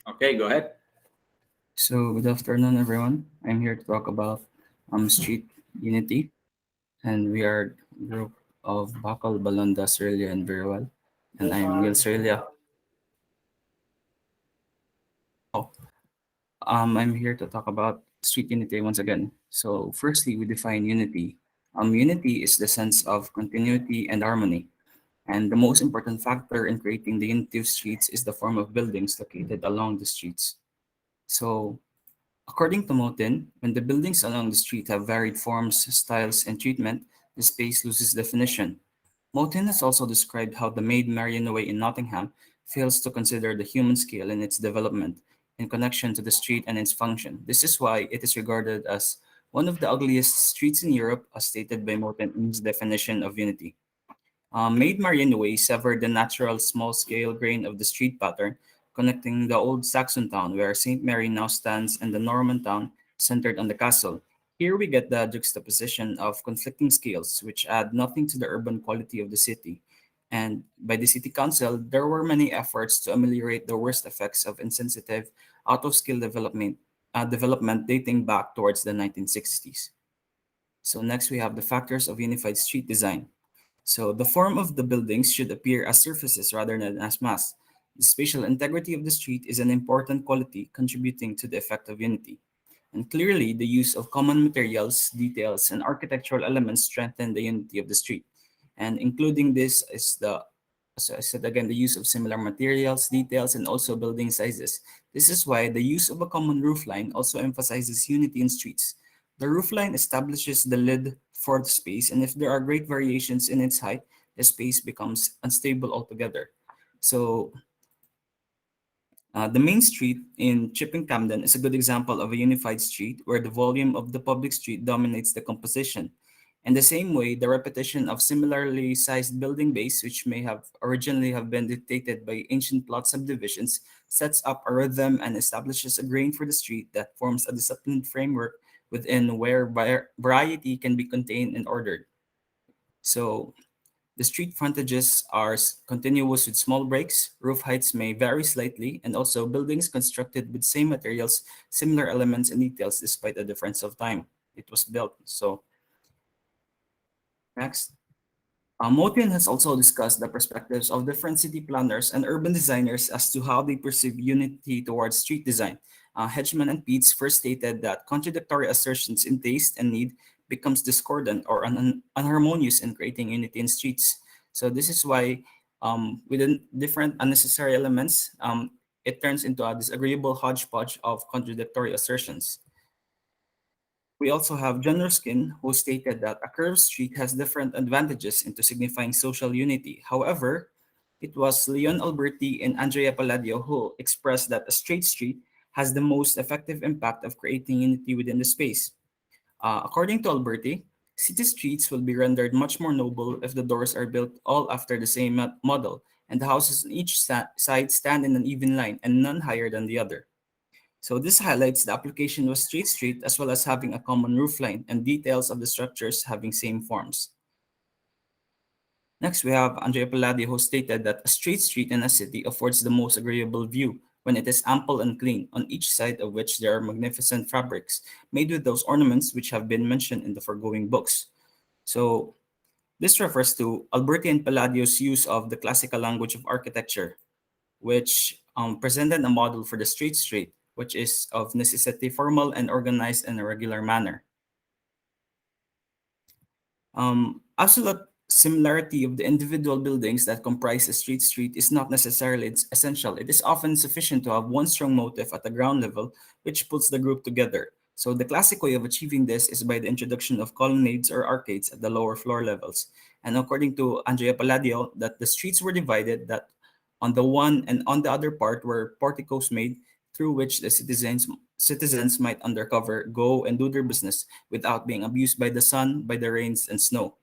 Okay, go ahead. So, good afternoon, everyone. I'm here to talk about street unity, and we are a group of Bakal, Balanda, Australia, and Virual. And I'm Neil Australia. Oh, I'm here to talk about street unity once again. So, firstly, we define unity. Unity is the sense of continuity and harmony. And the most important factor in creating the unity of streets is the form of buildings located along the streets. So, according to Moten, when the buildings along the street have varied forms, styles, and treatment, the space loses definition. Moten has also described how the Maid Marian Way in Nottingham fails to consider the human scale in its development in connection to the street and its function. This is why it is regarded as one of the ugliest streets in Europe, as stated by Moten in his definition of unity. Maid Marian Way severed the natural small-scale grain of the street pattern, connecting the old Saxon town where St. Mary now stands and the Norman town centered on the castle. Here we get the juxtaposition of conflicting scales, which add nothing to the urban quality of the city. And by the city council, there were many efforts to ameliorate the worst effects of insensitive, out-of-scale development dating back towards the 1960s. So next we have the factors of unified street design. So the form of the buildings should appear as surfaces rather than as mass. The spatial integrity of the street is an important quality contributing to the effect of unity. And clearly, the use of common materials, details, and architectural elements strengthen the unity of the street. And including this is so I said again, the use of similar materials, details, and also building sizes. This is why the use of a common roofline also emphasizes unity in streets. The roofline establishes the lid for the space, and if there are great variations in its height, the space becomes unstable altogether. So, the main street in Chipping Camden is a good example of a unified street where the volume of the public street dominates the composition. In the same way, the repetition of similarly sized building base, which may have originally have been dictated by ancient plot subdivisions, sets up a rhythm and establishes a grain for the street that forms a disciplined framework within where variety can be contained and ordered. So, the street frontages are continuous with small breaks, roof heights may vary slightly, and also buildings constructed with same materials, similar elements and details despite the difference of time it was built. So next. Motian has also discussed the perspectives of different city planners and urban designers as to how they perceive unity towards street design. Hedgeman and Peets first stated that contradictory assertions in taste and need becomes discordant or unharmonious in creating unity in streets. So this is why within different unnecessary elements, it turns into a disagreeable hodgepodge of contradictory assertions. We also have John Ruskin, who stated that a curved street has different advantages into signifying social unity. However, it was Leon Alberti and Andrea Palladio who expressed that a straight street has the most effective impact of creating unity within the space. According to Alberti, city streets will be rendered much more noble if the doors are built all after the same model, and the houses on each side stand in an even line and none higher than the other. So this highlights the application of street as well as having a common roofline and details of the structures having same forms. Next, we have Andrea Palladio who stated that a straight street in a city affords the most agreeable view when it is ample and clean, on each side of which there are magnificent fabrics made with those ornaments which have been mentioned in the foregoing books. So this refers to Alberti and Palladio's use of the classical language of architecture, which presented a model for the street, which is of necessity formal and organized in a regular manner. Absolute similarity of the individual buildings that comprise a street is not necessarily essential. It is often sufficient to have one strong motive at the ground level, which pulls the group together. So the classic way of achieving this is by the introduction of colonnades or arcades at the lower floor levels. And according to Andrea Palladio, that the streets were divided, that on the one and on the other part were porticos made through which the citizens might undercover go and do their business without being abused by the sun, by the rains and snow.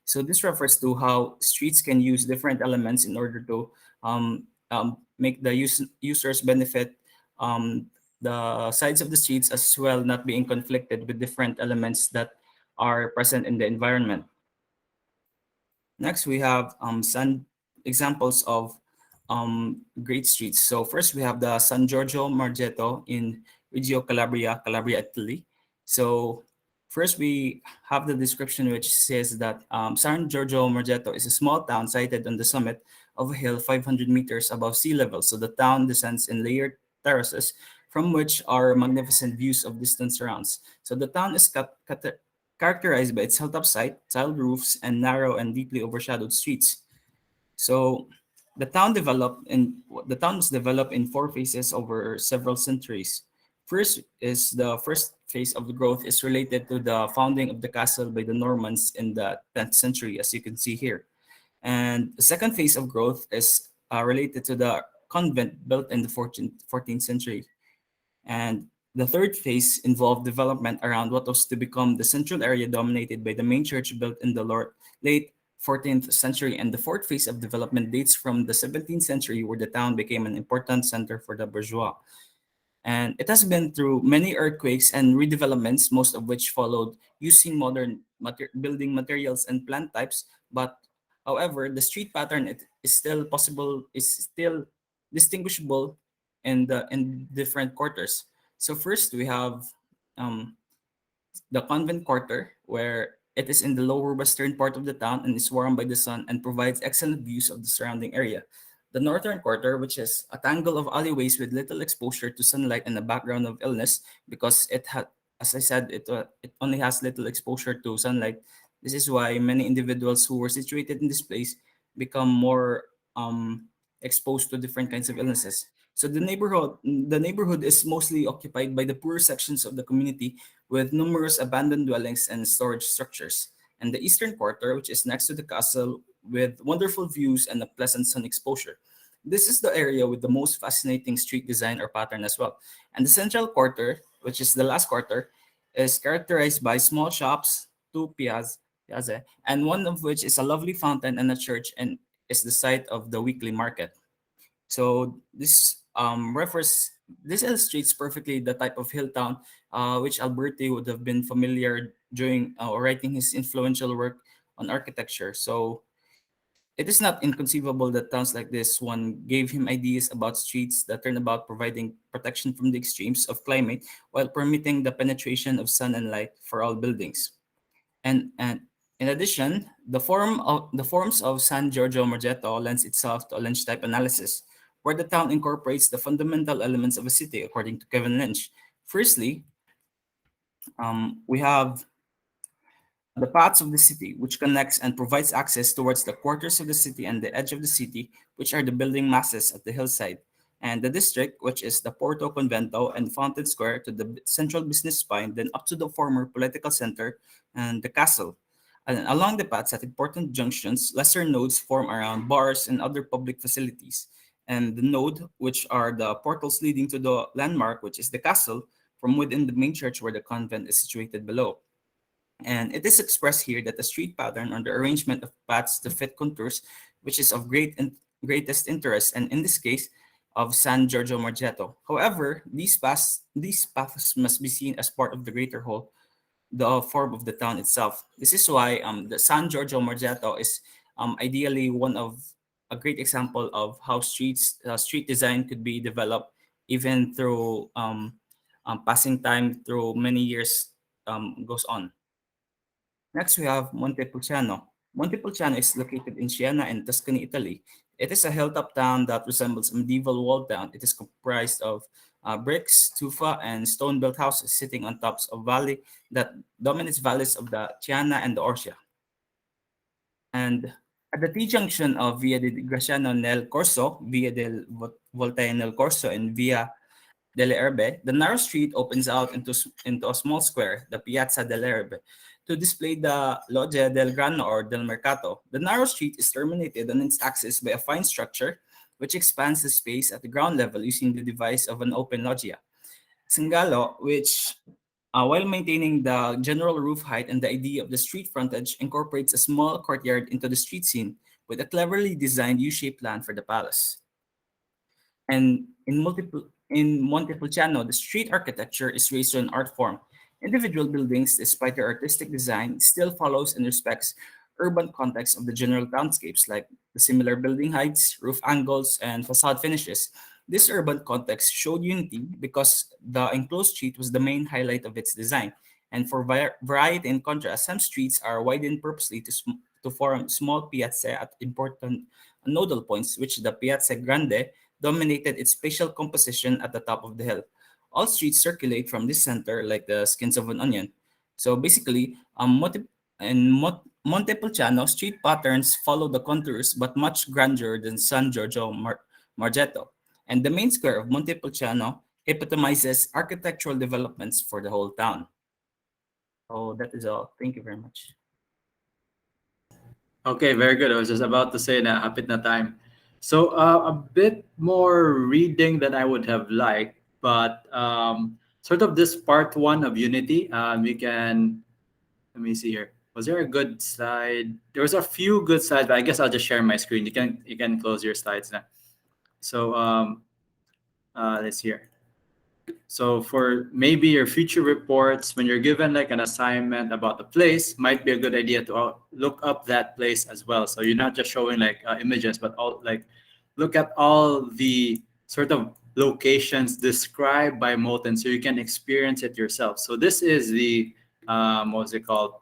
So this refers to how streets can use different elements in order to make the users benefit the sides of the streets as well, not being conflicted with different elements that are present in the environment. Next, we have some examples of great streets. So first we have the San Giorgio Margetto in Reggio Calabria, Calabria, Italy. So first we have the description which says that San Giorgio Margetto is a small town sited on the summit of a hill 500 meters above sea level. So the town descends in layered terraces from which are magnificent views of distant surrounds. So the town is characterized by its hilltop site, tiled roofs, and narrow and deeply overshadowed streets. So the town was developed in four phases over several centuries. The first phase of the growth is related to the founding of the castle by the Normans in the 10th century, as you can see here. And the second phase of growth is related to the convent built in the 14th century. And the third phase involved development around what was to become the central area dominated by the main church built in the late 14th century. And the fourth phase of development dates from the 17th century, where the town became an important center for the bourgeois. And it has been through many earthquakes and redevelopments, most of which followed using modern building materials and plant types. But however, the street pattern is still possible, is still distinguishable in different quarters. So first we have um, the convent quarter, where it is in the lower western part of the town and is warmed by the sun and provides excellent views of the surrounding area. The northern quarter, which is a tangle of alleyways with little exposure to sunlight and a background of illness, because it had, as I said, it only has little exposure to sunlight. This is why many individuals who were situated in this place become more exposed to different kinds of illnesses. So the neighborhood is mostly occupied by the poorer sections of the community, with numerous abandoned dwellings and storage structures. And the eastern quarter, which is next to the castle, with wonderful views and a pleasant sun exposure. This is the area with the most fascinating street design or pattern as well. And the central quarter, which is the last quarter, is characterized by small shops, two piazze, and one of which is a lovely fountain and a church, and is the site of the weekly market. So this illustrates perfectly the type of hill town which Alberti would have been familiar during writing his influential work on architecture. So it is not inconceivable that towns like this one gave him ideas about streets that turn about providing protection from the extremes of climate while permitting the penetration of sun and light for all buildings. And in addition, the forms of San Giorgio Margetto lends itself to a Lynch type analysis, where the town incorporates the fundamental elements of a city, according to Kevin Lynch. Firstly, we have the paths of the city, which connects and provides access towards the quarters of the city and the edge of the city, which are the building masses at the hillside, and the district, which is the Porto Convento and Fountain Square to the central business spine, then up to the former political center and the castle. And along the paths at important junctions, lesser nodes form around bars and other public facilities. And the node, which are the portals leading to the landmark, which is the castle, from within the main church where the convent is situated below. And it is expressed here that the street pattern or the arrangement of paths to fit contours, which is of greatest interest, and in this case, of San Giorgio Margetto. However, these paths must be seen as part of the greater whole, the form of the town itself. This is why the San Giorgio Margetto is ideally one of a great example of how street design could be developed even through passing time through many years goes on. Next, we have Montepulciano. Montepulciano is located in Siena in Tuscany, Italy. It is a hilltop town that resembles a medieval walled town. It is comprised of bricks, tufa, and stone-built houses sitting on tops of valley that dominates valleys of the Chiana and the Orsia. And at the T-junction of Via di Graciano nel Corso, Via del Voltaire nel Corso, and Via delle Erbe, the narrow street opens out into a small square, the Piazza delle Erbe, to display the Loggia del Grano or del Mercato. The narrow street is terminated on its axis by a fine structure which expands the space at the ground level using the device of an open loggia. Singalo, which while maintaining the general roof height and the idea of the street frontage, incorporates a small courtyard into the street scene with a cleverly designed U-shaped plan for the palace. And in Montepulciano, the street architecture is raised to an art form. Individual buildings, despite their artistic design, still follows and respects urban context of the general townscapes, like the similar building heights, roof angles, and facade finishes. This urban context showed unity because the enclosed street was the main highlight of its design. And for variety and contrast, some streets are widened purposely to form small piazze at important nodal points, which the Piazza Grande dominated its spatial composition at the top of the hill. All streets circulate from this center like the skins of an onion. So basically, Montepulciano street patterns follow the contours but much grander than San Giorgio Margetto. And the main square of Montepulciano epitomizes architectural developments for the whole town. So that is all. Thank you very much. Okay, very good. I was just about to say na hapit na time. So a bit more reading than I would have liked, but sort of this part one of Unity, we can, let me see here. Was there a good slide? There was a few good slides, but I guess I'll just share my screen. You can close your slides now. So let's see here. So for maybe your future reports, when you're given like an assignment about the place, might be a good idea to look up that place as well. So you're not just showing like images, but all like look at all the sort of locations described by Molten, so you can experience it yourself. So this is the what was it called?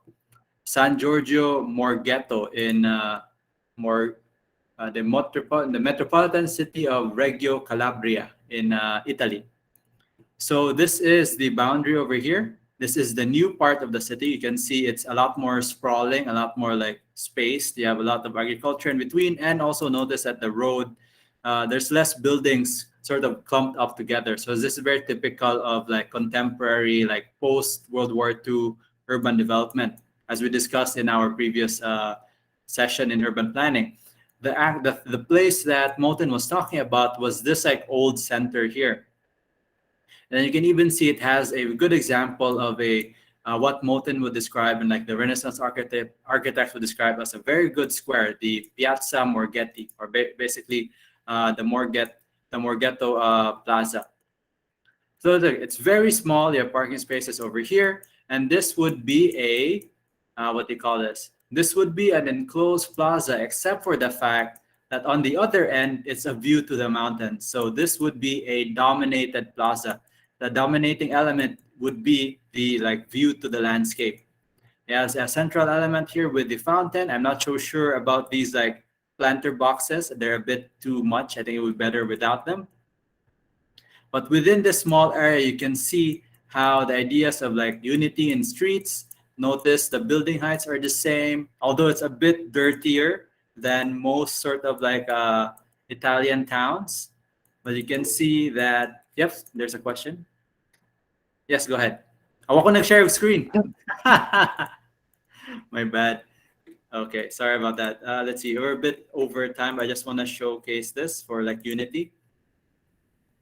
San Giorgio Morghetto in the metropolitan city of Reggio Calabria in Italy. So this is the boundary over here. This is the new part of the city. You can see it's a lot more sprawling, a lot more like spaced. You have a lot of agriculture in between, and also notice that the road, there's less buildings sort of clumped up together. So this is very typical of like contemporary, like post World War II urban development, as we discussed in our previous session in urban planning. The place that Molten was talking about was this like old center here. And then you can even see it has a good example of a what Molten would describe and like the Renaissance architects would describe as a very good square, the Piazza Morghetti, or basically the Morghetto Plaza. So it's very small. You have parking spaces over here, and this would be a what do you call this? This would be an enclosed plaza, except for the fact that on the other end, it's a view to the mountains. So this would be a dominated plaza. The dominating element would be the like view to the landscape. It has a central element here with the fountain. I'm not so sure about these like planter boxes. They're a bit too much. I think it would be better without them. But within this small area, you can see how the ideas of like unity in streets. Notice the building heights are the same, although it's a bit dirtier than most sort of like Italian towns. But you can see that, yep, there's a question. Yes, go ahead. Ako nag-share of screen. My bad. Okay, sorry about that. Let's see, we're a bit over time. I just want to showcase this for like unity.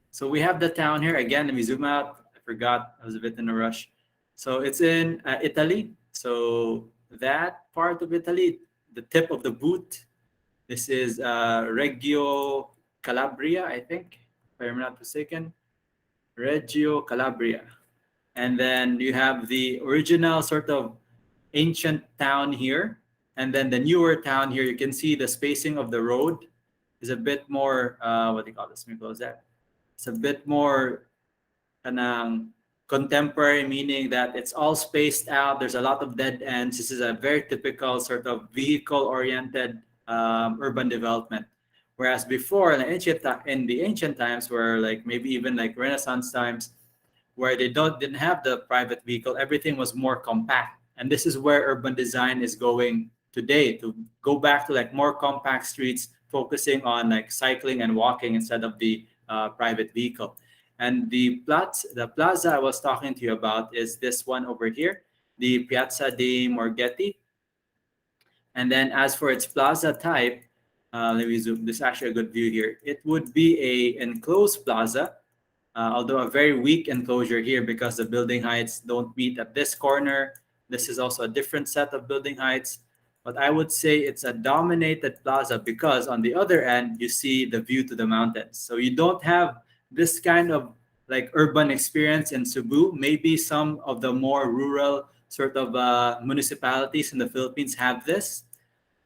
So we have the town here. Again, let me zoom out. I forgot, I was a bit in a rush. So it's in Italy. So that part of Italy, the tip of the boot, this is Reggio Calabria, I think, if I'm not mistaken. Reggio Calabria. And then you have the original sort of ancient town here. And then the newer town here, you can see the spacing of the road is a bit more, what do you call this? Let me close that. It's a bit more contemporary, meaning that it's all spaced out. There's a lot of dead ends. This is a very typical sort of vehicle-oriented urban development. Whereas before, in the ancient times, where like maybe even like Renaissance times, where they didn't have the private vehicle, everything was more compact. And this is where urban design is going today, to go back to like more compact streets, focusing on like cycling and walking instead of the private vehicle. And the plaza I was talking to you about is this one over here, the Piazza dei Morghetti. And then as for its plaza type, let me zoom. This is actually a good view here. It would be a enclosed plaza, although a very weak enclosure here because the building heights don't meet at this corner. This is also a different set of building heights. But I would say it's a dominated plaza because on the other end, you see the view to the mountains. So you don't have this kind of like urban experience in Cebu. Maybe some of the more rural sort of municipalities in the Philippines have this.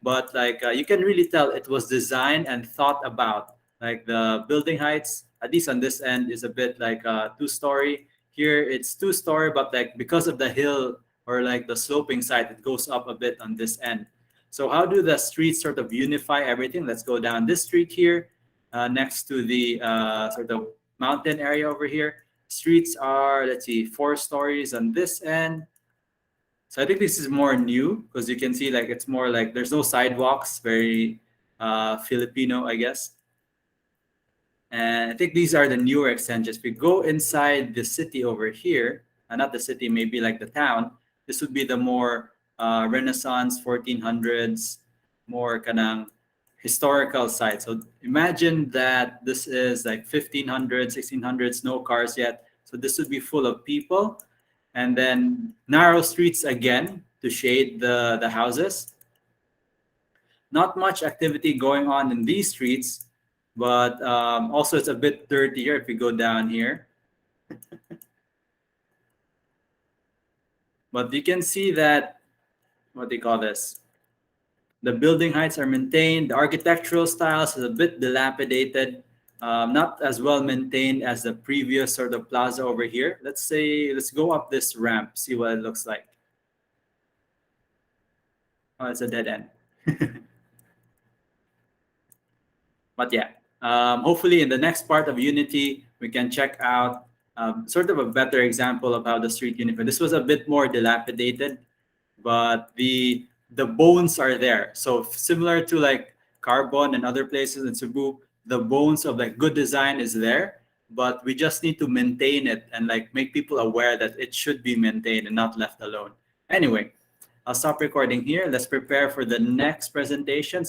but like you can really tell it was designed and thought about. Like the building heights, at least on this end, is a bit like 2-story. Here it's 2-story, but like because of the hill or like the sloping side, it goes up a bit on this end. So how do the streets sort of unify everything? Let's go down this street here, next to the sort of mountain area over here. Streets are, let's see, 4 stories on this end. So I think this is more new because you can see like it's more like there's no sidewalks, very Filipino, I guess. And I think these are the newer extensions. If we go inside the city over here, not the city, maybe like the town, this would be the more Renaissance 1400s, more kanang historical side. So imagine that this is like 1500s, 1600s, no cars yet. So this would be full of people. And then narrow streets again to shade the houses. Not much activity going on in these streets, but also it's a bit dirtier if we go down here. But you can see that, what do you call this? The building heights are maintained. The architectural styles is a bit dilapidated, not as well maintained as the previous sort of plaza over here. Let's go up this ramp, see what it looks like. Oh, it's a dead end. But yeah, hopefully in the next part of Unity, we can check out sort of a better example of how the street unified. This was a bit more dilapidated, but the bones are there. So similar to like Carbon and other places in Cebu, the bones of like good design is there, but we just need to maintain it and like make people aware that it should be maintained and not left alone. Anyway, I'll stop recording here. Let's prepare for the next presentation.